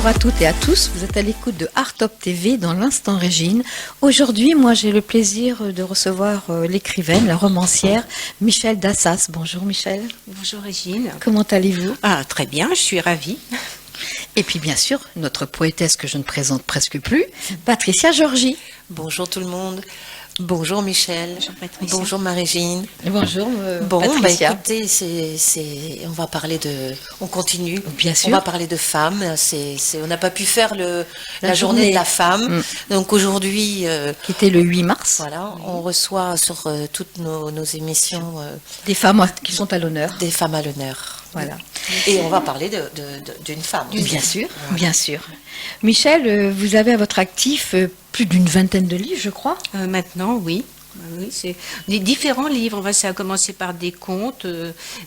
Bonjour à toutes et à tous, vous êtes à l'écoute de Art Top TV dans l'Instant Régine. Aujourd'hui, moi j'ai le plaisir de recevoir l'écrivaine, la romancière Michel Dassas. Bonjour Michel. Bonjour Régine. Comment allez-vous? Ah, très bien, je suis ravie. Et puis bien sûr, notre poétesse que je ne présente presque plus, Patricia Georgie. Bonjour tout le monde. Bonjour Michel. Bonjour Patricia. Bonjour Marie-Gine. Bonjour Bon, Patricia. écoutez, on va parler on continue. Bien sûr. On va parler de femmes. On n'a pas pu faire la journée de la femme. Donc aujourd'hui, Qui était le 8 mars. voilà, on reçoit sur toutes nos émissions Des femmes qui sont à l'honneur. des femmes à l'honneur. Voilà. Et on va parler d'une femme. Bien sûr, bien sûr. Michel, vous avez à votre actif plus d'une vingtaine de livres, je crois. Maintenant, oui. Oui, c'est des différents livres. Ça a commencé par des contes,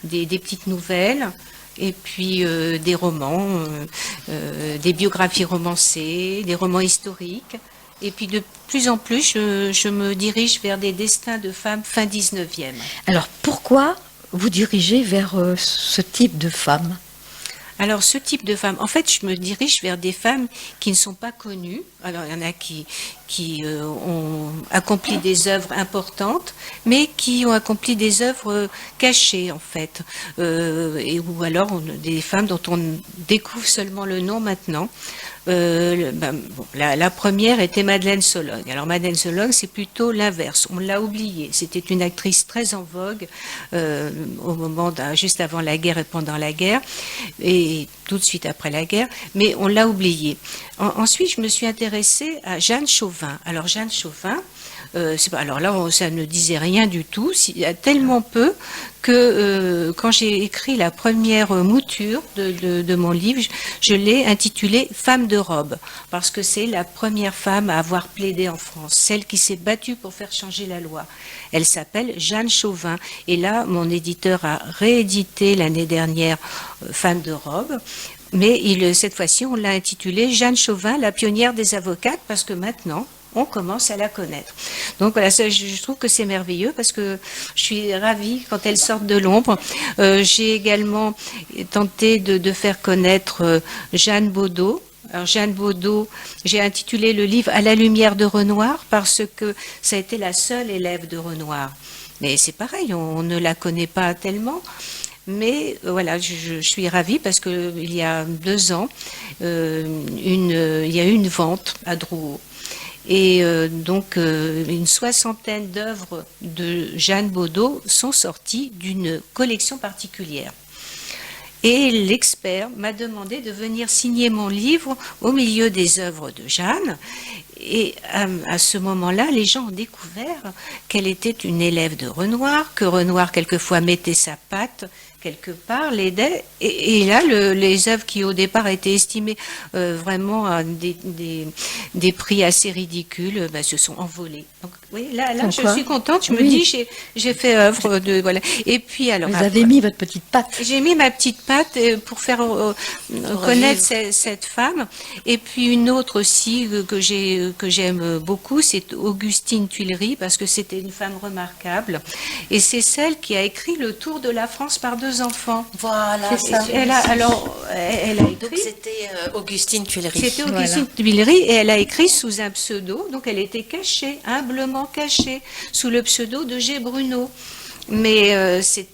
des petites nouvelles, et puis des romans, des biographies romancées, des romans historiques. Et puis de plus en plus, je me dirige vers des destins de femmes fin 19e. Alors pourquoi vous dirigez vers ce type de femme? Alors, ce type de femmes, en fait, je me dirige vers des femmes qui ne sont pas connues. Alors, il y en a qui ont accompli des œuvres importantes, mais qui ont accompli des œuvres cachées, en fait. Ou alors des femmes dont on découvre seulement le nom maintenant. La première était Madeleine Solog. Alors Madeleine Solog, c'est plutôt l'inverse. On l'a oubliée. C'était une actrice très en vogue au moment juste avant la guerre et pendant la guerre, et tout de suite après la guerre. Mais on l'a oubliée. Ensuite, je me suis intéressée à Jeanne Chauvin. Alors Jeanne Chauvin. Alors là, ça ne disait rien du tout, il y a tellement peu que quand j'ai écrit la première mouture de mon livre, je l'ai intitulée Femme de robe, parce que c'est la première femme à avoir plaidé en France, celle qui s'est battue pour faire changer la loi. Elle s'appelle Jeanne Chauvin, et là, mon éditeur a réédité l'année dernière Femme de robe. Mais cette fois-ci, on l'a intitulée Jeanne Chauvin, la pionnière des avocates, parce que maintenant, on commence à la connaître. Donc voilà, je trouve que c'est merveilleux parce que je suis ravie quand elles sortent de l'ombre. J'ai également tenté de faire connaître Jeanne Baudot. Alors Jeanne Baudot, j'ai intitulé le livre À la lumière de Renoir parce que ça a été la seule élève de Renoir. Mais c'est pareil, on ne la connaît pas tellement. Mais voilà, je suis ravie parce qu'il y a 2 ans, il y a eu une vente à Drouot. Et donc, une 60aine d'œuvres de Jeanne Baudot sont sorties d'une collection particulière. Et l'expert m'a demandé de venir signer mon livre au milieu des œuvres de Jeanne. Et à ce moment-là, les gens ont découvert qu'elle était une élève de Renoir, que Renoir quelquefois mettait sa patte quelque part, l'aidait. Et là, les œuvres qui au départ étaient estimées vraiment à des prix assez ridicules, se sont envolées. Donc, oui, là je suis contente. Je me dis, j'ai fait œuvre de voilà. Et puis alors, vous avez mis votre petite patte. J'ai mis ma petite patte pour faire connaître cette femme. Et puis une autre aussi que j'aime beaucoup, c'est Augustine Tuileries, parce que c'était une femme remarquable. Et c'est celle qui a écrit Le Tour de la France par 2 enfants. Voilà, c'est ça. Elle a écrit. Donc c'était Augustine Tuileries. C'était Augustine Tuileries et elle a écrit sous un pseudo, donc elle était cachée, humblement cachée, sous le pseudo de G. Bruno. Mais c'est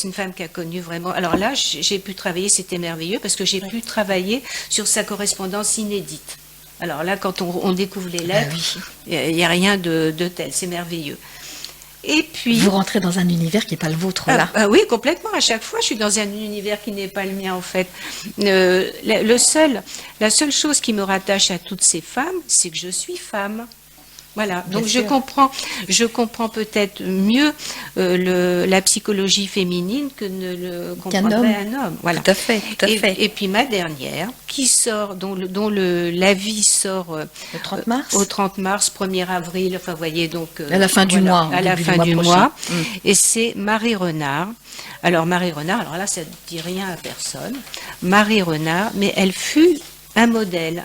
une femme qui a connu vraiment. Alors là, j'ai pu travailler, c'était merveilleux parce que j'ai pu travailler sur sa correspondance inédite. Alors là, quand on découvre les lettres, il n'y a rien de tel, c'est merveilleux. Et puis, vous rentrez dans un univers qui n'est pas le vôtre, là. Oui, complètement. À chaque fois, je suis dans un univers qui n'est pas le mien, en fait. La seule chose qui me rattache à toutes ces femmes, c'est que je suis femme. Voilà, donc je comprends peut-être mieux la psychologie féminine que ne le comprendrait un homme. Voilà. Tout à fait, tout à fait. Et puis ma dernière, qui sort, dont l'avis sort le 30 mars, au 30 mars, 1er avril, enfin vous voyez donc à la fin du mois, à la fin du mois, et c'est Marie Renard. Alors Marie Renard, alors là ça ne dit rien à personne. Marie Renard, mais elle fut un modèle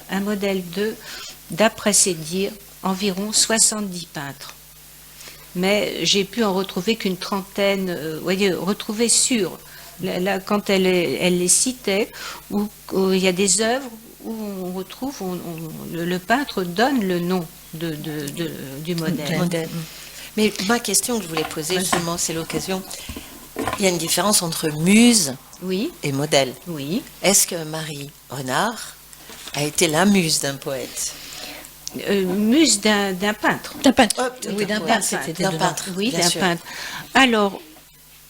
d'après ses dires, environ 70 peintres. Mais j'ai pu en retrouver qu'une trentaine, retrouver sûres. Là, quand elle les citait, où il y a des œuvres où on retrouve, le peintre donne le nom du modèle. Modèle. Mais ma question que je voulais poser, justement, c'est l'occasion. Il y a une différence entre muse Oui, et modèle. oui. Est-ce que Marie Renard a été la muse d'un poète? Muse d'un peintre. D'un peintre. Oui, d'un peintre, c'était d'un dedans. peintre. Oui, bien d'un sûr. peintre. Alors,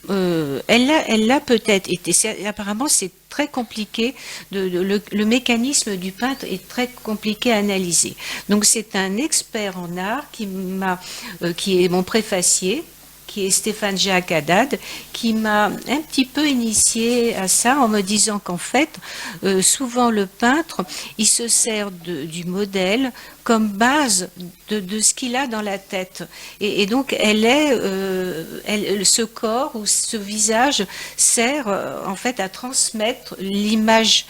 elle l'a peut-être été. Apparemment, c'est très compliqué. Le mécanisme du peintre est très compliqué à analyser. Donc, c'est un expert en art qui est mon préfacier, qui est Stéphane Jacques Haddad, qui m'a un petit peu initié à ça en me disant qu'en fait, souvent le peintre, il se sert du modèle comme base de ce qu'il a dans la tête. Et donc, ce corps ou ce visage sert en fait à transmettre l'image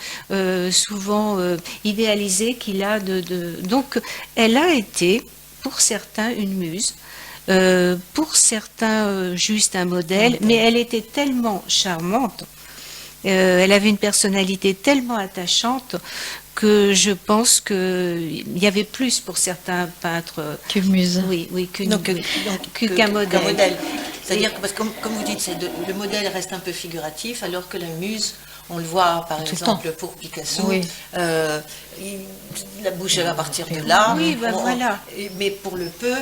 souvent idéalisée qu'il a Donc, elle a été, pour certains, une muse. Pour certains, juste un modèle, mais elle était tellement charmante, elle avait une personnalité tellement attachante que je pense qu'il y avait plus pour certains peintres. Qu'une muse. Oui, qu'un Qu'un modèle. C'est-à-dire que, parce que comme vous dites, le modèle reste un peu figuratif, alors que la muse, on le voit par Tout le exemple temps. pour Picasso, Oui. la bouche elle va partir de là. Oui, ben voilà. Mais pour le peu,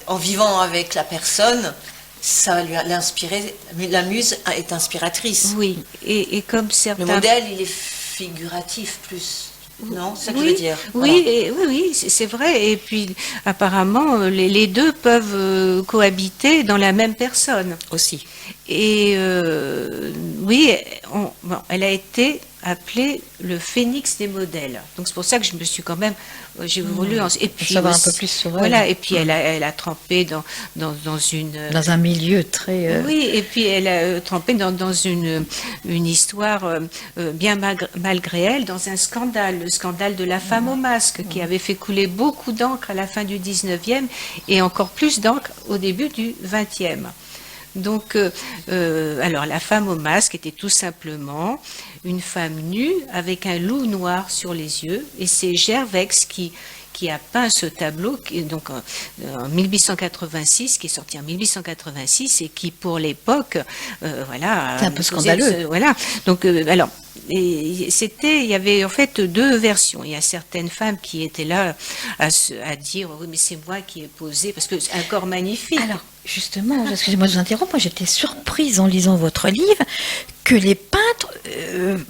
en vivant avec la personne, ça lui a inspiré. La muse est inspiratrice. Oui, et comme certains. Le modèle, il est figuratif plus. Non, c'est ça que je Oui, veux dire. oui, Voilà. oui, c'est vrai. Et puis, apparemment, les deux peuvent cohabiter dans la même personne. Aussi. Et oui, elle a été appelée le phénix des modèles. Donc c'est pour ça que je me suis quand même, j'ai voulu, et puis savoir un aussi- peu plus sur elle. Voilà, et puis elle a trempé dans une. Dans un milieu très... Oui, et puis elle a trempé dans une histoire bien malgré elle, dans un scandale, le scandale de la femme au masque, qui avait fait couler beaucoup d'encre à la fin du 19e et encore plus d'encre au début du 20e. Donc, alors la femme au masque était tout simplement une femme nue avec un loup noir sur les yeux, et c'est Gervex qui a peint ce tableau, donc en 1886, qui est sorti en 1886 et qui, pour l'époque, voilà. C'est un peu scandaleux. Voilà. Donc, alors. Et il y avait en fait deux versions. Il y a certaines femmes qui étaient là à dire oui, mais c'est moi qui ai posé, parce que c'est un corps magnifique. Alors, justement, excusez-moi de vous interrompre, moi j'étais surprise en lisant votre livre que les peintres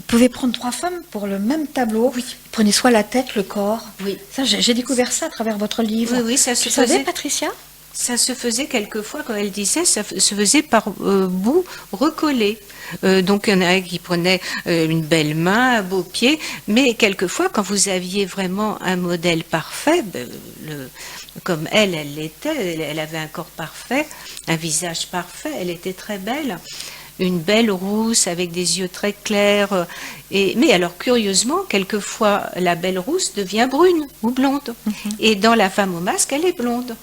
pouvaient prendre 3 femmes pour le même tableau. Oui. Ils prenaient soit la tête, le corps. Oui. Ça, j'ai découvert ça à travers votre livre. Oui, ça se Tu savais, faisait. Patricia? Ça se faisait quelquefois, quand elle disait, ça se faisait par bout recollé. Donc il y en a qui prenaient une belle main, un beau pied, mais quelquefois, quand vous aviez vraiment un modèle parfait, comme elle l'était, elle avait un corps parfait, un visage parfait, elle était très belle. Une belle rousse avec des yeux très clairs. Mais alors, curieusement, quelquefois, la belle rousse devient brune ou blonde. Et dans La femme au masque, elle est blonde.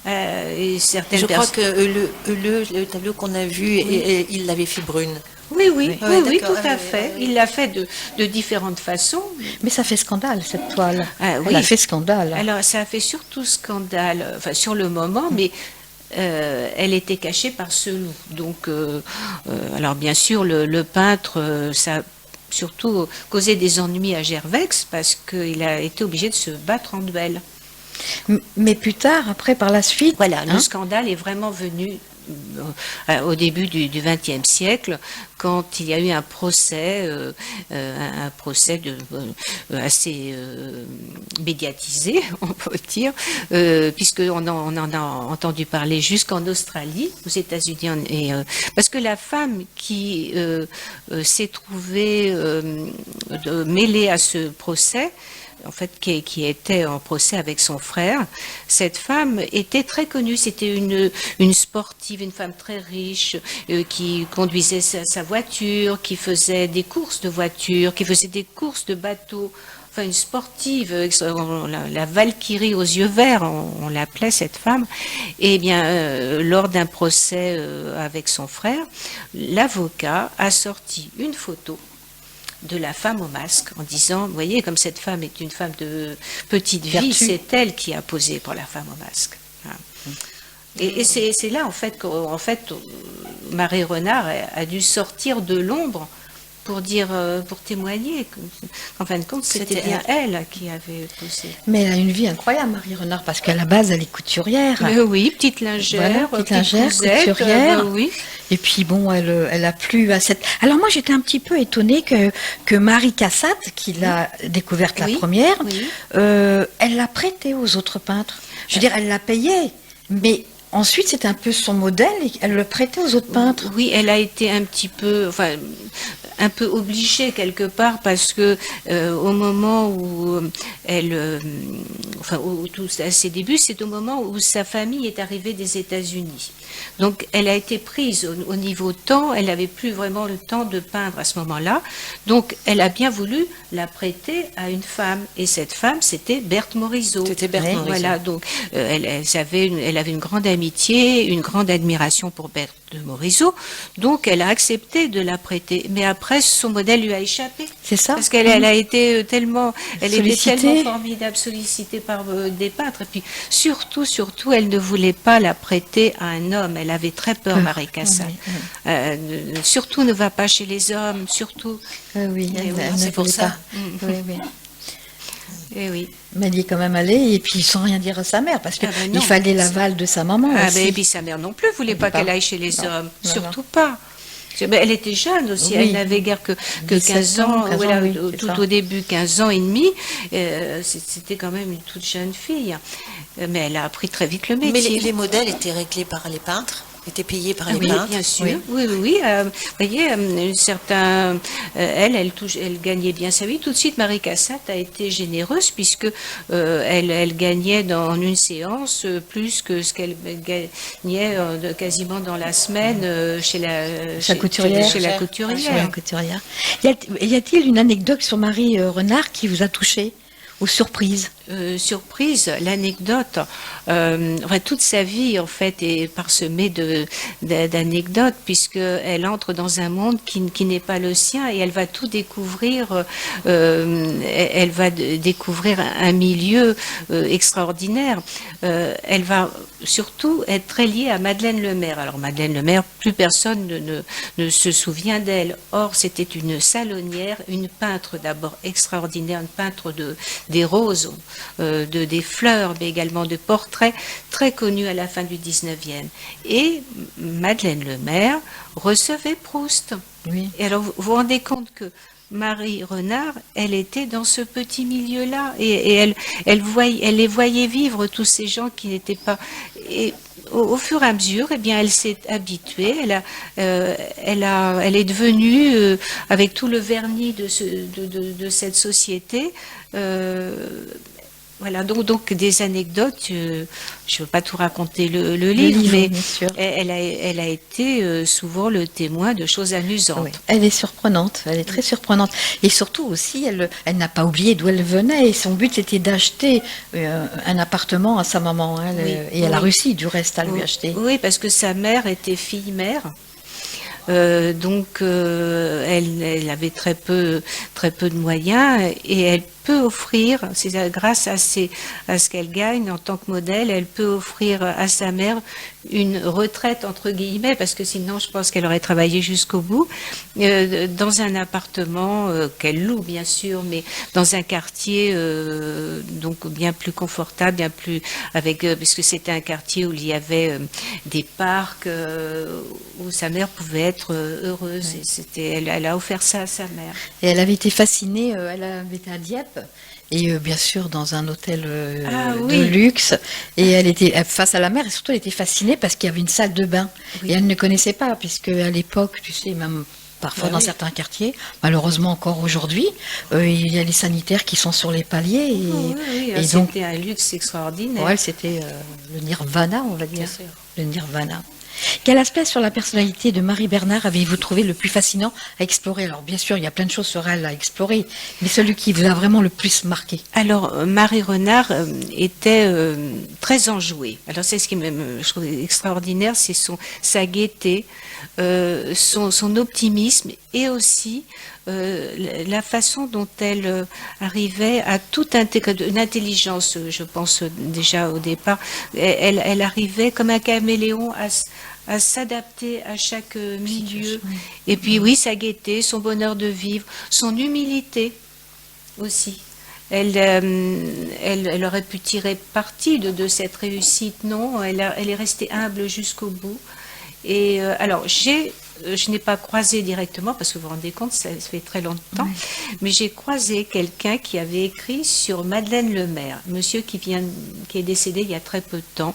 Et certaines Je crois personnes. que le tableau qu'on a vu, il l'avait fait brune. Oui, d'accord. tout à fait. Il l'a fait de différentes façons. Mais ça fait scandale, cette toile. Ah, oui. Elle a fait scandale. Alors, ça a fait surtout scandale, enfin, sur le moment, mais elle était cachée par ce loup. Donc, alors bien sûr, le peintre, ça a surtout causé des ennuis à Gervex, parce qu'il a été obligé de se battre en duel. Mais plus tard, après, par la suite... Voilà, le hein, scandale est vraiment venu au début du XXe siècle, quand il y a eu un procès assez médiatisé, on peut dire, puisqu'on en a entendu parler jusqu'en Australie, aux États-Unis, parce que la femme qui s'est trouvée mêlée à ce procès, en fait, qui était en procès avec son frère, cette femme était très connue. C'était une sportive, une femme très riche, qui conduisait sa voiture, qui faisait des courses de voiture, qui faisait des courses de bateau. Enfin, une sportive, la Valkyrie aux yeux verts, on l'appelait cette femme. Et bien, lors d'un procès avec son frère, l'avocat a sorti une photo de la femme au masque, en disant, vous voyez, comme cette femme est une femme de petite vie, Vertu. c'est elle qui a posé pour la femme au masque. Voilà. Et c'est là, en fait, Marie Renard a dû sortir de l'ombre pour dire, pour témoigner qu'en fin de compte, c'était bien elle qui avait posé. Mais elle a une vie incroyable, Marie Renard, parce qu'à la base, elle est couturière. Oui, petite lingère, Voilà, petite lingère, cousette, couturière. oui. Et puis bon, elle a plu à cette. Alors moi, j'étais un petit peu étonnée que Marie Cassatt, qui l'a découverte la Oui, première, oui. elle l'a prêtée aux autres peintres. Je veux dire, elle l'a payée, mais ensuite, c'est un peu son modèle et elle le prêtait aux autres peintres. Oui, elle a été un petit peu, enfin, un peu obligée quelque part parce que au moment où à ses débuts, c'est au moment où sa famille est arrivée des États-Unis. Donc, elle a été prise au niveau temps. Elle n'avait plus vraiment le temps de peindre à ce moment-là. Donc, elle a bien voulu la prêter à une femme. Et cette femme, c'était Berthe Morisot. C'était Berthe Morisot. Voilà. Donc, elle avait une grande amitié, une grande admiration pour Berthe Morisot. Donc, elle a accepté de la prêter. Mais après, son modèle lui a échappé. C'est ça. Parce qu'elle a été tellement, elle était Sollicitée. tellement formidable, sollicitée par des peintres. Et puis, surtout, elle ne voulait pas la prêter à un homme. Elle avait très peur, Marie Cassatt. Oui, Surtout, ne va pas chez les hommes, surtout. oui, Et oui, elle c'est ne pour voulait ça. pas. Oui, oui. Et oui. Mais elle y est quand même allée, et puis sans rien dire à sa mère, parce qu'il Ah ben non. fallait l'aval de sa maman aussi. Et puis sa mère non plus voulait pas Pas. qu'elle aille chez les Non. hommes. Non, Surtout pas. Mais elle était jeune aussi, Oui. elle n'avait guère que 17 15 ans, 15 voilà, ans, oui, c'est tout ça. au début, 15 ans et demi. C'était quand même une toute jeune fille. Mais elle a appris très vite le Mais métier. les modèles étaient réglés par les peintres, étaient payés par les Oui, peintres. bien sûr. Oui. Oui. Vous voyez, elle gagnait bien sa vie. Tout de suite, Marie Cassatt a été généreuse puisque elle gagnait en une séance plus que ce qu'elle gagnait quasiment dans la semaine chez la couturière. Chez la couturière. Y a-t-il une anecdote sur Marie Renard qui vous a touché ou surprise? Surprise, l'anecdote. Toute sa vie, en fait, est parsemée d'anecdotes, puisqu'elle entre dans un monde qui n'est pas le sien et elle va tout découvrir. Elle va découvrir un milieu extraordinaire. Elle va surtout être très liée à Madeleine Lemaire. Alors, Madeleine Lemaire, plus personne ne se souvient d'elle. Or, c'était une salonnière, une peintre d'abord extraordinaire, une peintre des roses. Des fleurs, mais également de portraits, très connus à la fin du 19e. Et Madeleine Lemaire recevait Proust. Oui. Et alors, vous vous rendez compte que Marie Renard, elle était dans ce petit milieu-là, et elle les voyait vivre, tous ces gens qui n'étaient pas... Et au fur et à mesure, eh bien, elle s'est habituée, elle est devenue, avec tout le vernis de cette société, voilà, donc des anecdotes, je ne veux pas tout raconter le livre, mais bien sûr. elle a été souvent le témoin de choses amusantes. Oui. Elle est surprenante, elle est très surprenante. Et surtout aussi, elle n'a pas oublié d'où elle venait. Et son but, c'était d'acheter un appartement à sa maman. Hein, Oui, et elle a oui. réussi, du reste, à lui acheter. Oui, parce que sa mère était fille-mère. Donc, elle avait très peu de moyens et elle peut offrir, c'est grâce à ce qu'elle gagne en tant que modèle, elle peut offrir à sa mère une retraite entre guillemets, parce que sinon je pense qu'elle aurait travaillé jusqu'au bout, dans un appartement qu'elle loue bien sûr, mais dans un quartier donc bien plus confortable, bien plus puisque c'était un quartier où il y avait des parcs où sa mère pouvait être heureuse. Oui. Et elle a offert ça à sa mère. Et elle avait été fascinée, elle avait été à Dieppe. Et bien sûr dans un hôtel de luxe, et elle était face à la mer, et surtout elle était fascinée parce qu'il y avait une salle de bain, Oui. et elle ne connaissait pas, puisque à l'époque, tu sais, même parfois dans certains quartiers, malheureusement encore aujourd'hui, il y a les sanitaires qui sont sur les paliers, et donc C'était un luxe extraordinaire. pour elle c'était le nirvana, on va dire, Bien sûr. le nirvana. Quel aspect sur la personnalité de Marie Bernard avez-vous trouvé le plus fascinant à explorer? Alors bien sûr, il y a plein de choses sur elle à explorer, mais celui qui vous a vraiment le plus marqué? Alors, Marie Renard était très enjouée. Alors, c'est ce qui je trouve extraordinaire, c'est sa gaieté, son optimisme et aussi la façon dont elle arrivait à tout intégrer, une intelligence, je pense déjà au départ, elle arrivait comme un caméléon à s'adapter à chaque milieu. Et puis oui, sa gaieté, son bonheur de vivre, son humilité aussi. Elle aurait pu tirer parti de cette réussite, non, elle est restée humble jusqu'au bout. Et alors, je n'ai pas croisé directement, parce que vous vous rendez compte, ça fait très longtemps, mais j'ai croisé quelqu'un qui avait écrit sur Madeleine Lemaire, monsieur qui est décédé il y a très peu de temps,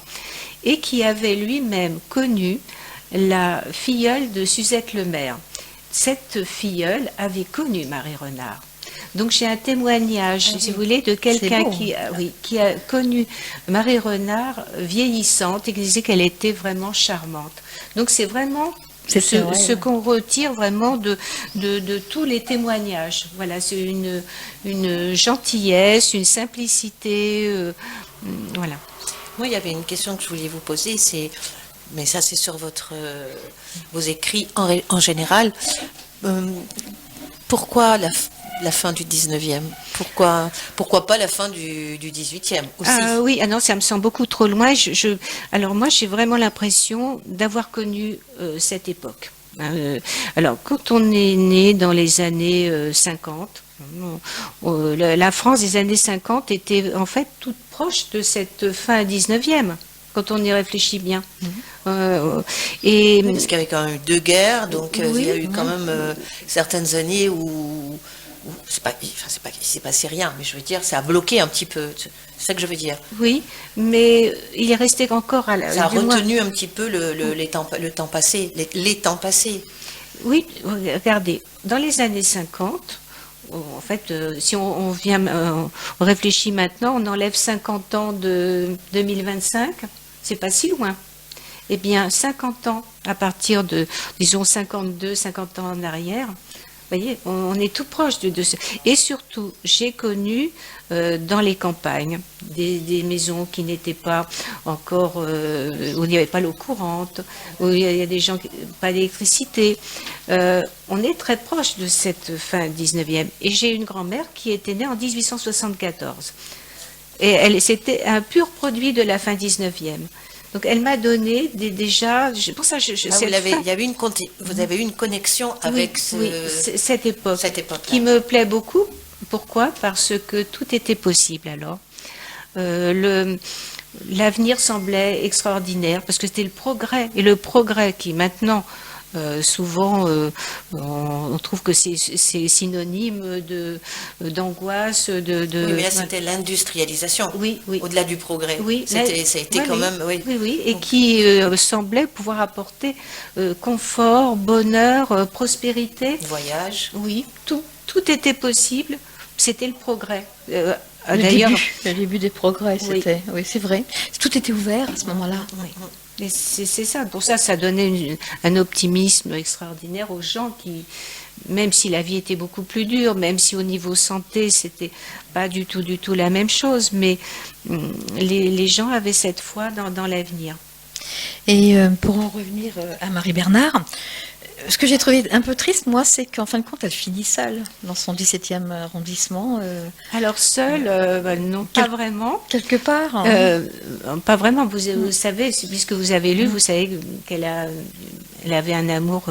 et qui avait lui-même connu la filleule de Suzette Lemaire. Cette filleule avait connu Marie Renard. Donc j'ai un témoignage, si vous voulez, de quelqu'un qui a connu Marie Renard vieillissante et qui disait qu'elle était vraiment charmante. Donc c'est vraiment ce qu'on retire vraiment de tous les témoignages. Voilà, c'est une gentillesse, une simplicité. Voilà. Moi, il y avait une question que je voulais vous poser, mais ça c'est sur vos écrits en général. Pourquoi la fin du 19e? Pourquoi pas la fin du 18e aussi? Oui, non, ça me semble beaucoup trop loin. Alors moi, j'ai vraiment l'impression d'avoir connu cette époque. Alors, quand on est né dans les années 50, la France des années 50 était en fait toute proche de cette fin 19e. Quand on y réfléchit bien. Oui, parce qu'il y avait quand même eu 2 guerres, donc il y a eu quand même certaines années où il s'est passé rien, mais je veux dire, ça a bloqué un petit peu, c'est ça que je veux dire. Oui, mais il est resté encore ça a retenu un petit peu le temps passé, les temps passés. Oui, regardez, dans les années 50, en fait, si on réfléchit maintenant, on enlève 50 ans de 2025, c'est pas si loin. Eh bien, 50 ans, à partir de, disons, 52, 50 ans en arrière, vous voyez, on est tout proche de ce... Et surtout, j'ai connu dans les campagnes des maisons qui n'étaient pas encore... où il n'y avait pas l'eau courante, où il y a des gens... pas d'électricité. On est très proche de cette fin 19e. Et j'ai une grand-mère qui était née en 1874. Et c'était un pur produit de la fin 19e. Donc elle m'a donné déjà, pour ça vous avez eu une connexion avec cette époque qui me plaît beaucoup. Pourquoi? Parce que tout était possible alors. L'avenir semblait extraordinaire parce que c'était le progrès, et le progrès qui maintenant souvent on trouve que c'est synonyme d'angoisse, Oui, mais là c'était l'industrialisation. Oui. Au-delà du progrès. Oui, ça a été quand même. Oui, et qui semblait pouvoir apporter confort, bonheur, prospérité. Voyage. Oui, tout était possible. C'était le progrès. Le début des progrès, c'était. Oui, c'est vrai. Tout était ouvert à ce moment-là. Oui. Et c'est ça. Pour ça, ça donnait un optimisme extraordinaire aux gens qui, même si la vie était beaucoup plus dure, même si au niveau santé, c'était pas du tout la même chose, mais les gens avaient cette foi dans l'avenir. Et pour en revenir à Marie Bernard, ce que j'ai trouvé un peu triste, moi, c'est qu'en fin de compte, elle finit seule dans son 17e arrondissement. Alors seule, non, pas vraiment. Quelque part. Pas vraiment. Vous savez, puisque vous avez lu, vous savez qu'elle avait un amour,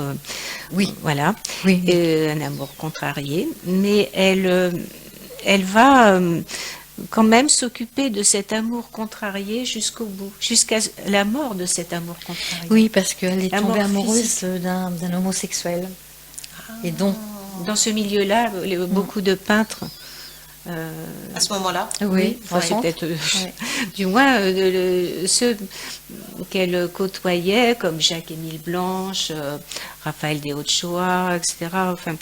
voilà, un amour contrarié, mais elle va quand même s'occuper de cet amour contrarié jusqu'au bout, jusqu'à la mort de cet amour contrarié. Oui, parce qu'elle est tombée amoureuse d'un homosexuel. Et donc, dans ce milieu-là, beaucoup de peintres... à ce moment-là, oui, peut-être, du moins ceux qu'elle côtoyait, comme Jacques-Émile Blanche, Raphaël des Hauts-de-Choix, etc. Enfin,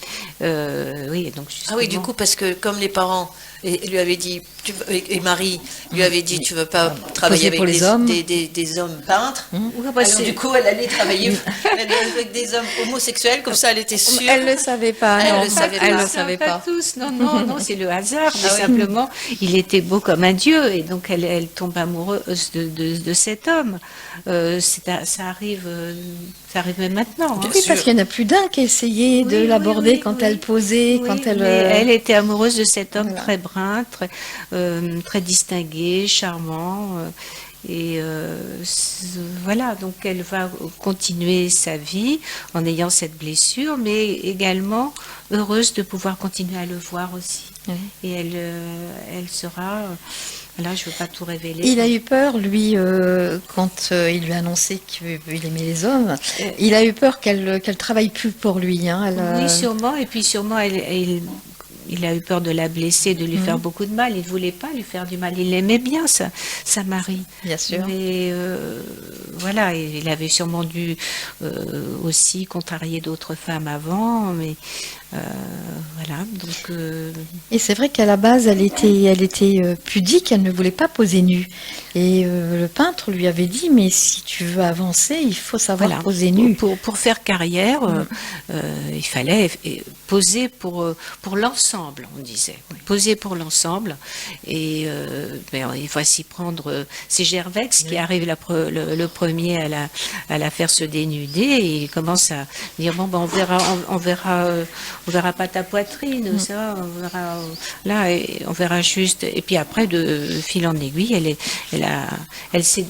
oui, donc justement... Ah oui, du coup, parce que comme les parents lui avaient dit, et Marie lui avait dit, tu veux pas travailler avec des hommes peintres. Alors du coup, elle allait travailler avec des hommes homosexuels, comme ça, elle était sûre. Elle ne savait pas. Elle ne savait pas tous. Non, c'est le hasard. Mais simplement, il était beau comme un dieu, et donc elle tombe amoureuse de cet homme. ça arrive même maintenant. Oui, parce qu'il y en a plus d'un qui a essayé de l'aborder quand elle posait, quand elle... Elle était amoureuse de cet homme très brun, très distingué, charmant. Et voilà, donc elle va continuer sa vie en ayant cette blessure, mais également heureuse de pouvoir continuer à le voir aussi. Oui. Et elle sera... Là, je ne veux pas tout révéler. Il a eu peur, lui, quand il lui a annoncé qu'il aimait les hommes, il a eu peur qu'elle travaille plus pour lui. Hein. Oui, sûrement. Et puis sûrement, il a eu peur de la blesser, de lui faire beaucoup de mal. Il ne voulait pas lui faire du mal. Il aimait bien sa Marie. Bien sûr. Mais voilà, il avait sûrement dû aussi contrarier d'autres femmes avant. Mais voilà, donc... Et c'est vrai qu'à la base, elle était pudique, elle ne voulait pas poser nue. Et le peintre lui avait dit, mais si tu veux avancer, il faut savoir poser nue. Pour faire carrière, il fallait poser pour l'ensemble, on disait. Oui. Poser pour l'ensemble. Et il faut s'y prendre. C'est Gervex qui arrive le premier à la faire se dénuder. Et il commence à dire, bon, on verra pas ta poitrine, ça, on verra là, on verra juste. Et puis après, de fil en aiguille, elle s'est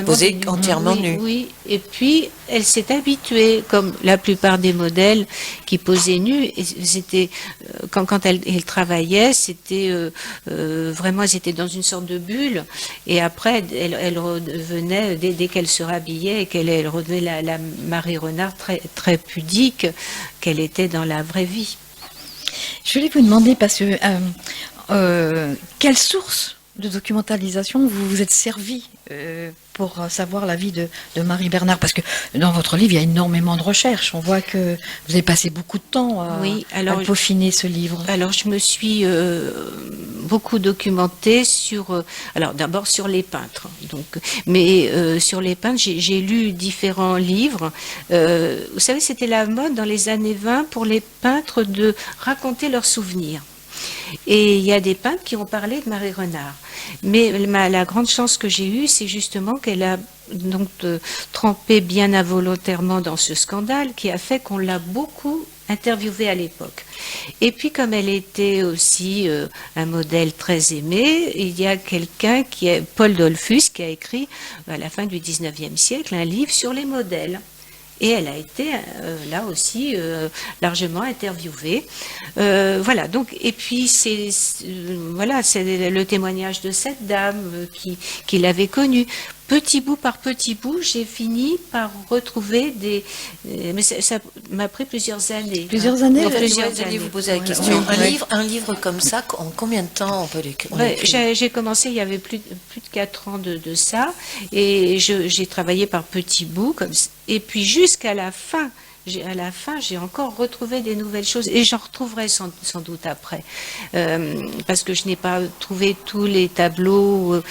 posée entièrement nue. Oui, et puis elle s'est habituée, comme la plupart des modèles qui posaient nus. C'était quand elle travaillait, c'était vraiment, elles étaient dans une sorte de bulle. Et après, elle revenait dès qu'elle se rhabillait et qu'elle redevenait la Marie Renard très très pudique qu'elle était dans la vraie vie. Je voulais vous demander, parce que quelle source de documentalisation vous vous êtes servi pour savoir la vie de Marie Bernard? Parce que dans votre livre, il y a énormément de recherches. On voit que vous avez passé beaucoup de temps à peaufiner ce livre. Alors, je me suis beaucoup documentée sur... alors, d'abord sur les peintres. Donc, mais sur les peintres, j'ai lu différents livres. Vous savez, c'était la mode dans les années 20 pour les peintres de raconter leurs souvenirs. Et il y a des peintres qui ont parlé de Marie Renard. Mais la grande chance que j'ai eue, c'est justement qu'elle a donc trempé bien involontairement dans ce scandale qui a fait qu'on l'a beaucoup interviewée à l'époque. Et puis comme elle était aussi un modèle très aimé, il y a quelqu'un Paul Dollfus, qui a écrit à la fin du 19e siècle un livre sur les modèles. Et elle a été là aussi largement interviewée. Voilà. Donc, et puis c'est le témoignage de cette dame qui l'avait connue. Petit bout par petit bout, j'ai fini par retrouver mais ça m'a pris plusieurs années. Plusieurs années. Plusieurs années. Vous posez la question. Un livre comme ça, en combien de temps on peut l'écrire? J'ai commencé, il y avait plus de 4 ans de ça, et j'ai travaillé par petits bouts, et puis jusqu'à la fin. À la fin, j'ai encore retrouvé des nouvelles choses et j'en retrouverai sans doute après, parce que je n'ai pas trouvé tous les tableaux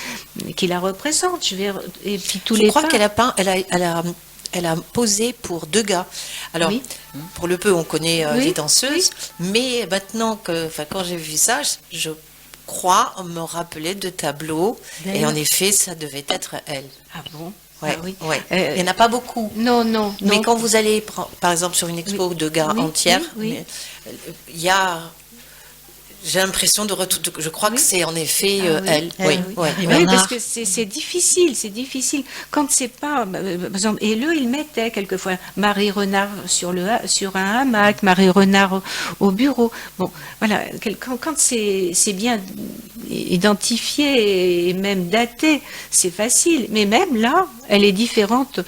qui la représentent. Et puis je crois qu'elle a peint, elle a posé pour Degas. Alors, oui. Pour le peu, on connaît les danseuses, mais maintenant quand j'ai vu ça, je crois me rappeler de tableaux, et en effet, ça devait être elle. Ah bon? Ouais, oui. Ouais. Il n'y en a pas beaucoup. Non. Mais quand vous allez, par exemple, sur une expo de gars entière, il y a... J'ai l'impression je crois que c'est en effet elle. Oui, parce que c'est difficile. Quand c'est pas, par exemple, et il mettait quelquefois Marie Renard sur un hamac, Marie Renard au bureau. Bon, voilà, quand c'est bien identifié et même daté, c'est facile. Mais même là, elle est différente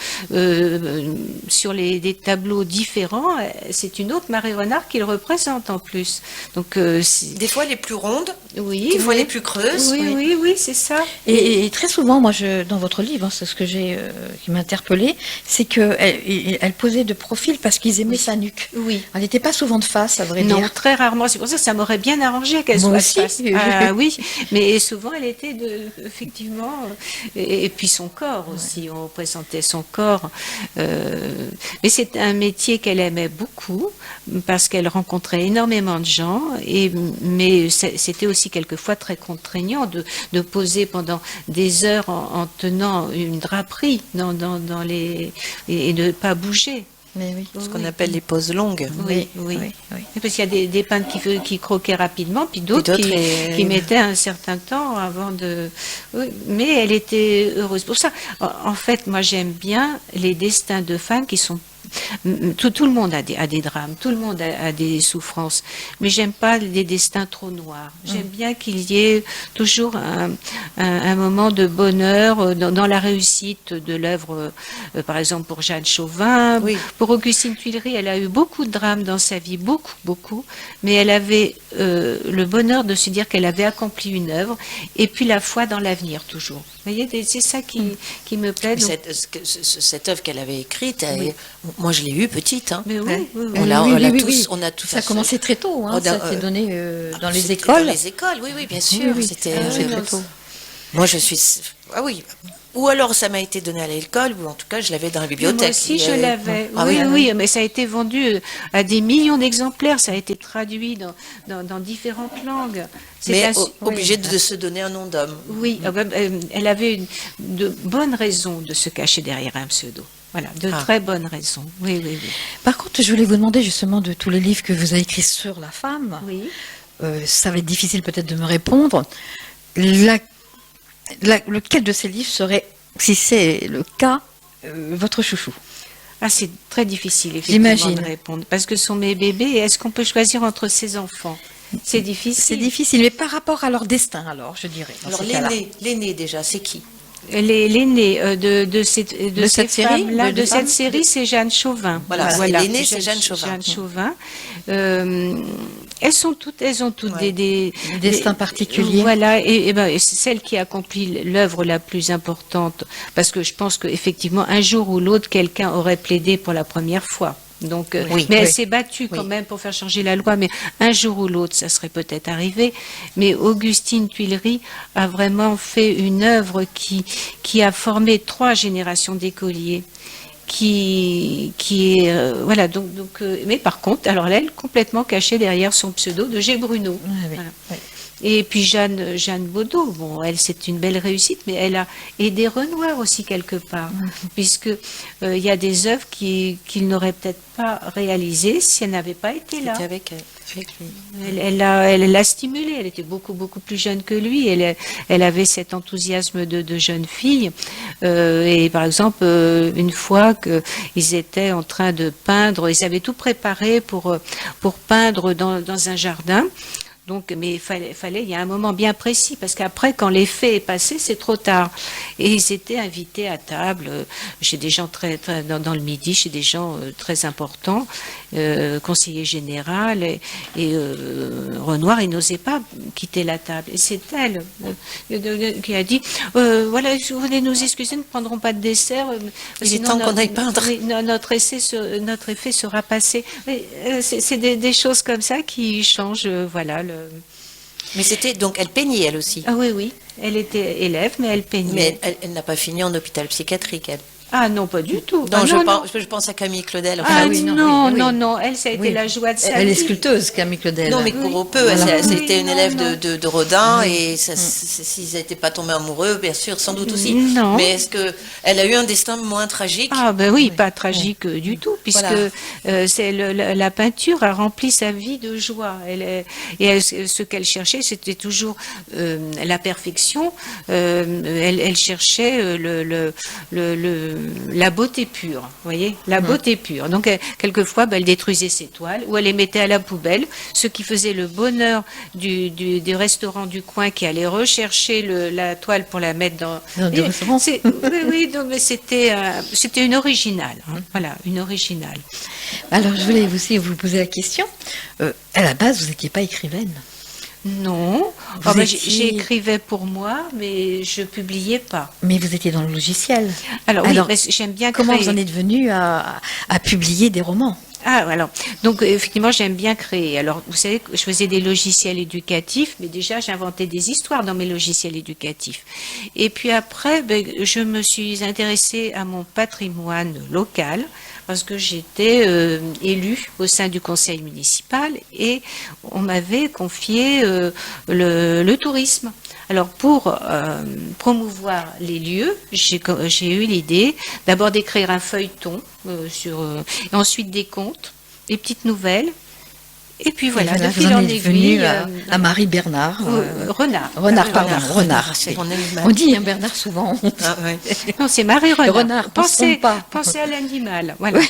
sur des tableaux différents. C'est une autre Marie Renard qui le représente en plus. Donc des fois, elle est plus ronde, des fois, elle est plus creuse. Oui, c'est ça. Et très souvent, moi, dans votre livre, c'est ce que qui m'a interpellée, c'est qu'elle posait de profil parce qu'ils aimaient sa nuque. Oui. Elle n'était pas souvent de face, à vrai dire. Non, très rarement. C'est pour ça que ça m'aurait bien arrangé qu'elle soit de face. Oui, mais souvent, elle était effectivement... Et puis son corps aussi, on représentait son corps. Mais c'est un métier qu'elle aimait beaucoup parce qu'elle rencontrait énormément de gens, mais c'était aussi quelquefois très contraignant de poser pendant des heures en tenant une draperie et de ne pas bouger. Mais oui. Ce qu'on appelle les pauses longues. Oui. Parce qu'il y a des peintres qui croquaient rapidement, puis d'autres qui mettaient un certain temps avant de... Oui, mais elle était heureuse. Pour ça, en fait, moi j'aime bien les destins de femmes qui sont... Tout le monde a des drames, tout le monde a des souffrances, mais j'aime pas les destins trop noirs. J'aime bien qu'il y ait toujours un moment de bonheur dans la réussite de l'œuvre. Par exemple pour Jeanne Chauvin, pour Augustine Tuileries, elle a eu beaucoup de drames dans sa vie, beaucoup, mais elle avait le bonheur de se dire qu'elle avait accompli une œuvre, et puis la foi dans l'avenir toujours. Vous voyez, c'est ça qui me plaît. Donc... Cette œuvre qu'elle avait écrite, moi je l'ai eue petite. Hein. Mais oui. On a tous. Ça a commencé très tôt. Hein, ça a été donné dans les écoles. Dans les écoles, oui, bien sûr. C'était très tôt. Moi je suis. Ah oui. Ou alors ça m'a été donné à l'école, ou en tout cas je l'avais dans la bibliothèque. Moi aussi je l'avais. Oui, mais ça a été vendu à des millions d'exemplaires. Ça a été traduit dans différentes langues. Mais obligée de se donner un nom d'homme. Oui, elle avait de bonnes raisons de se cacher derrière un pseudo. Voilà, de très bonnes raisons. Oui. Par contre, je voulais vous demander justement de tous les livres que vous avez écrits sur la femme. Oui. Ça va être difficile peut-être de me répondre. Lequel de ces livres serait, si c'est le cas, votre chouchou? C'est très difficile effectivement de répondre. Parce que ce sont mes bébés, et est-ce qu'on peut choisir entre ses enfants? C'est difficile. C'est difficile, mais par rapport à leur destin, alors, je dirais. Alors l'aîné déjà, c'est qui? L'aînée de cette série-là, de cette série, c'est Jeanne Chauvin. Voilà. L'aînée, c'est Jeanne Chauvin. Elles ont toutes des destins particuliers. Voilà, et c'est celle qui accomplit l'œuvre la plus importante, parce que je pense qu'effectivement, un jour ou l'autre, quelqu'un aurait plaidé pour la première fois. Donc, mais elle s'est battue quand même pour faire changer la loi, mais un jour ou l'autre, ça serait peut-être arrivé. Mais Augustine Tuileries a vraiment fait une œuvre qui a formé 3 générations d'écoliers. Qui est voilà donc mais par contre alors elle complètement cachée derrière son pseudo de G. Bruno. Et puis Jeanne Baudot, bon, elle, c'est une belle réussite, mais elle a aidé Renoir aussi quelque part, puisque il y a des œuvres qu'il n'aurait peut-être pas réalisées si elle n'avait pas été là. Avec lui. Elle l'a stimulée, elle était beaucoup plus jeune que lui, elle avait cet enthousiasme de jeune fille, et par exemple, une fois qu'ils étaient en train de peindre, ils avaient tout préparé pour peindre dans un jardin. Donc, mais il y a un moment bien précis, parce qu'après, quand l'effet est passé, c'est trop tard. Et ils étaient invités à table chez des gens très dans le Midi, chez des gens très importants, conseiller général, et Renoir, il n'osait pas quitter la table. Et c'est elle qui a dit, voilà, vous venez nous excuser, nous ne prendrons pas de dessert. Il est temps qu'on aille peindre. Notre effet sera passé. C'est des choses comme ça qui changent, voilà. Mais c'était donc elle peignait elle aussi. Ah oui, elle était élève, mais elle peignait. Mais elle n'a pas fini en hôpital psychiatrique, elle. Ah non, pas du tout. Non, je pense à Camille Claudel. Non, elle, ça a été la joie de sa vie. Elle est sculpteuse, Camille Claudel. Non, mais pour peu, c'était une élève de Rodin, et s'ils n'étaient pas tombés amoureux, bien sûr, sans doute aussi. Non. Mais est-ce qu'elle a eu un destin moins tragique? Ah ben oui, pas tragique du tout, puisque la peinture a rempli sa vie de joie. Ce qu'elle cherchait, c'était toujours la perfection. Elle cherchait la beauté pure, vous voyez, la beauté pure. Donc, quelquefois, elle détruisait ses toiles ou elle les mettait à la poubelle, ce qui faisait le bonheur du restaurant du coin qui allait rechercher la toile pour la mettre dans le restaurant. Oui, donc, mais c'était une originale. Voilà, une originale. Alors, je voulais aussi vous poser la question. À la base, vous n'étiez pas écrivaine? Non, j'écrivais pour moi, mais je publiais pas. Mais vous étiez dans le logiciel. Alors j'aime bien comment créer. Vous en êtes venu à publier des romans? Donc effectivement, j'aime bien créer. Alors, vous savez, je faisais des logiciels éducatifs, mais déjà, j'inventais des histoires dans mes logiciels éducatifs. Et puis après, je me suis intéressée à mon patrimoine local, parce que j'étais élue au sein du conseil municipal et on m'avait confié le tourisme. Alors pour promouvoir les lieux, j'ai eu l'idée d'abord d'écrire un feuilleton et ensuite des contes, des petites nouvelles. Et puis voilà, de fil en aiguille. À Marie Bernard. Renard. Renard. On dit Bernard souvent. Ah, ouais. Non, c'est Marie Renard. Renard, pensez à l'animal. Voilà.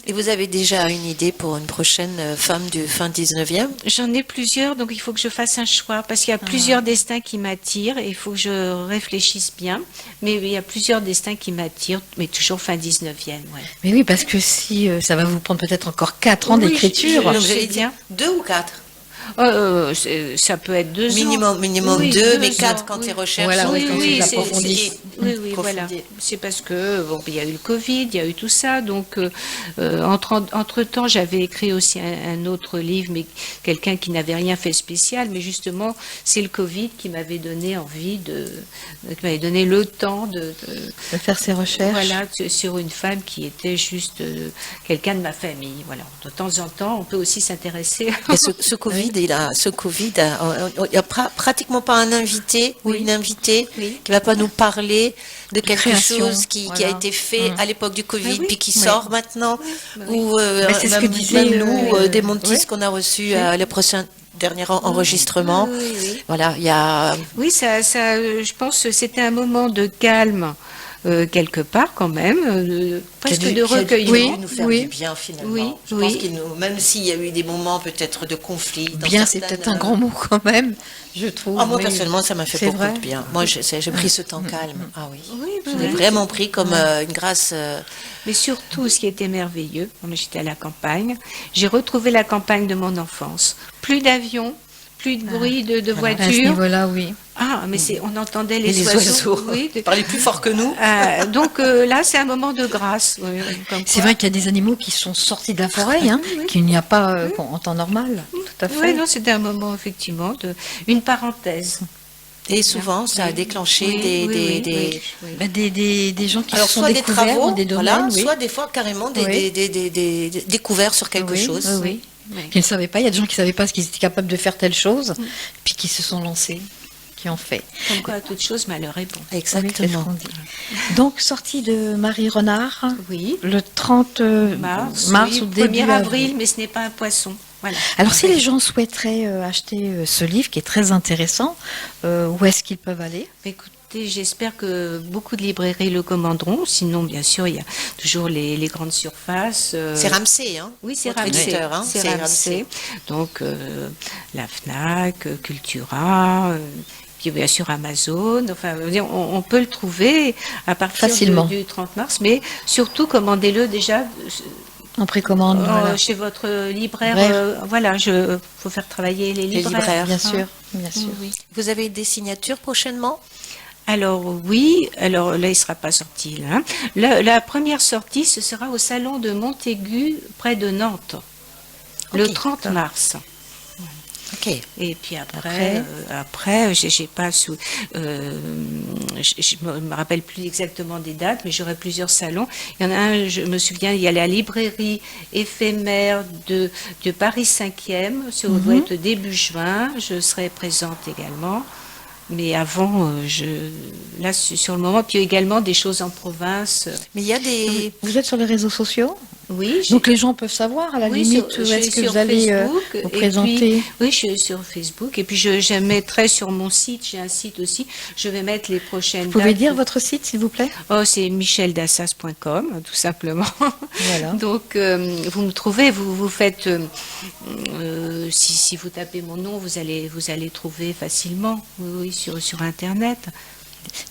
Et vous avez déjà une idée pour une prochaine femme du fin 19e? J'en ai plusieurs, donc il faut que je fasse un choix, parce qu'il y a plusieurs destins qui m'attirent, et il faut que je réfléchisse bien. Mais il y a plusieurs destins qui m'attirent, mais toujours fin 19e. Ouais. Mais oui, parce que si ça va vous prendre peut-être encore 4 ans d'écriture. J'allais dire 2 ou 4? Ça peut être 2 ans. Minimum 2, mais 4 quand tu recherches. Voilà, oui, voilà. C'est parce que il y a eu le Covid, il y a eu tout ça. Donc, entre-temps, j'avais écrit aussi un autre livre, mais quelqu'un qui n'avait rien fait spécial. Mais justement, c'est le Covid qui m'avait donné envie qui m'avait donné le temps de faire ses recherches. Voilà, sur une femme qui était juste quelqu'un de ma famille. Voilà. De temps en temps, on peut aussi s'intéresser. Et ce Covid, il n'y a pratiquement pas un invité ou une invitée qui ne va pas nous parler de quelque chose qui a été fait à l'époque du Covid, puis qui sort maintenant, ou c'est ce que disait nous, des Montis qu'on a reçus à la prochaine dernier enregistrement. Voilà, il y a... Oui, ça, je pense que c'était un moment de calme. Quelque part quand même, presque de recueillement. Oui, nous faire du bien finalement. Je pense qu'il même s'il y a eu des moments peut-être de conflit. Bien, c'est peut-être un grand mot quand même, je trouve. Moi personnellement, ça m'a fait beaucoup de bien. Moi, j'ai pris ce temps calme. Ah oui. Je l'ai vraiment pris comme une grâce. Mais surtout, ce qui était merveilleux, quand j'étais à la campagne, j'ai retrouvé la campagne de mon enfance. Plus d'avions, plus de bruit de voitures. À ce niveau-là, oui. Ah, mais on entendait les oiseaux. Oui, ils parlaient plus fort que nous. Donc là, c'est un moment de grâce. C'est vrai qu'il y a des animaux qui sont sortis de la forêt, qu'il n'y a pas en temps normal. Tout à fait. Oui, non, c'était un moment, effectivement, une parenthèse. Et souvent, ça a déclenché des gens qui se sont soit découverts des travaux, dans des domaines, soit des fois carrément des découvertes sur quelque chose. Oui. Qui ne savaient pas. Il y a des gens qui ne savaient pas qu'ils étaient capables de faire telle chose, puis qui se sont lancés, qui ont fait. Comme quoi, à toute chose, malheur est bon. Exactement. Donc, sortie de Marie Renard, le 30 mars ou début 1er avril, mais ce n'est pas un poisson. Voilà. Alors, si les gens souhaiteraient acheter ce livre, qui est très intéressant, où est-ce qu'ils peuvent aller? Écoutez, j'espère que beaucoup de librairies le commanderont. Sinon, bien sûr, il y a toujours les grandes surfaces. C'est Ramsay, hein? Oui, c'est Ramsay. C'est Ramsay. Donc, la Fnac, Cultura... puis bien sûr Amazon, enfin on peut le trouver à partir du 30 mars, mais surtout commandez-le déjà en précommande chez votre libraire. Faut faire travailler les libraires. Bien sûr. Oui. Vous avez des signatures prochainement? Alors oui, là il ne sera pas sorti là. La première sortie, ce sera au salon de Montaigu près de Nantes, le 30 mars. Okay. Et puis après, j'ai pas je me rappelle plus exactement des dates, mais j'aurai plusieurs salons. Il y en a un, je me souviens, il y a la librairie éphémère de Paris 5e, ça doit être début juin, je serai présente également. Mais avant, là, sur le moment, puis également des choses en province. Mais il y a des... Vous êtes sur les réseaux sociaux? Oui. Donc les gens peuvent savoir à la limite où est-ce que vous allez vous présenter. Oui, je suis sur Facebook. Et puis je mettrai sur mon site, j'ai un site aussi, je vais mettre les prochaines dates. Vous pouvez dire votre site, s'il vous plaît? C'est micheldassas.com, tout simplement. Voilà. Donc vous me trouvez, vous faites... si vous tapez mon nom, vous allez trouver facilement, oui, sur Internet.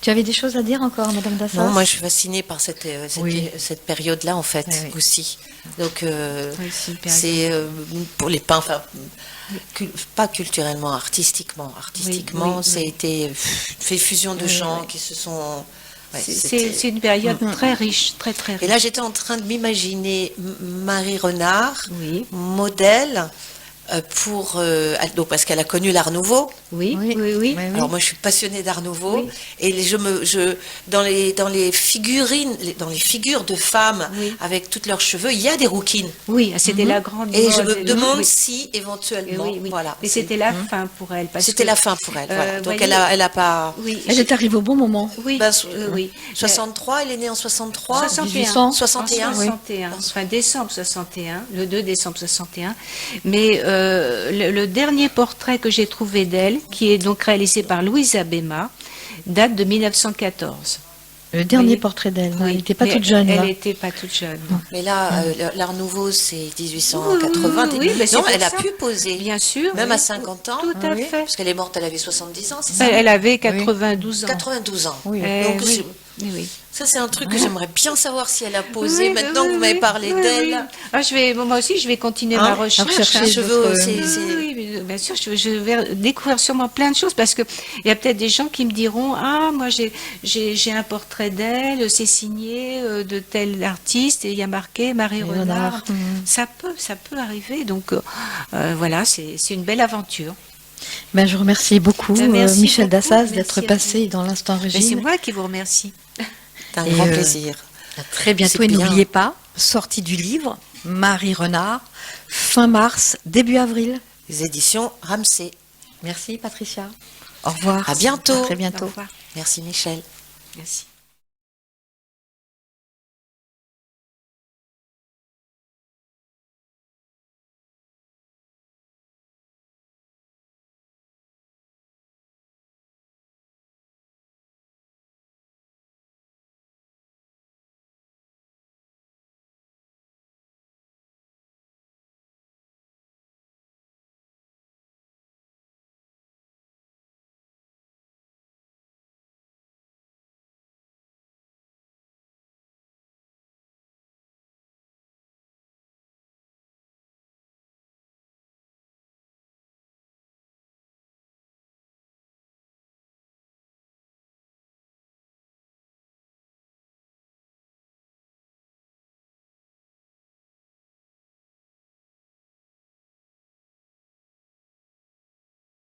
Tu avais des choses à dire encore, Madame Dassas? Non, moi je suis fascinée par cette période-là en fait aussi. Donc c'est pour les peintres, pas culturellement, artistiquement, ça a été fait fusion de gens qui se sont... c'est une période très riche, très très riche. Et là j'étais en train de m'imaginer Marie Renard, modèle, donc parce qu'elle a connu l'Art Nouveau. Oui. Alors moi je suis passionnée d'Art Nouveau et dans les figurines, dans les figures de femmes avec tous leurs cheveux, il y a des rouquines. Oui, c'était la grande. Et je me demande si éventuellement, voilà. Et c'était la fin pour elle. C'était la fin pour elle. Voilà. Donc elle a pas. Oui. Elle est arrivée au bon moment. Oui. 63, elle est née en 63. 61. 61. Enfin décembre 61, le 2 décembre 61. Mais le dernier portrait que j'ai trouvé d'elle, qui est donc réalisé par Louise Abema, date de 1914. Le dernier portrait d'elle, elle n'était pas toute jeune. Elle n'était pas toute jeune. Mais là, l'Art Nouveau, c'est 1880. Non, elle a pu poser. Bien sûr. Même à 50 ans. Tout à fait. Parce qu'elle est morte, elle avait 70 ans, c'est ça? Elle avait 92 ans. 92 ans. Oui. Donc, ça, c'est un truc que j'aimerais bien savoir si elle a posé. Maintenant que vous m'avez parlé d'elle. Ah, moi aussi, je vais continuer ma recherche. Oui, bien sûr, je vais découvrir sûrement plein de choses parce qu'il y a peut-être des gens qui me diront: ah, moi, j'ai un portrait d'elle, c'est signé de tel artiste et il y a marqué Marie Renard. Ça peut arriver. Donc, voilà, c'est une belle aventure. Ben, je remercie beaucoup Merci Michel beaucoup. Dassaz Merci d'être à passé vous. dans l'Instant Régine. C'est moi qui vous remercie. C'est un grand plaisir. À très bientôt. Et n'oubliez pas, sortie du livre, Marie Renard, fin mars, début avril. Les éditions Ramsay. Merci Patricia. Au revoir. À bientôt. À très bientôt. Au revoir. Merci Michel. Merci.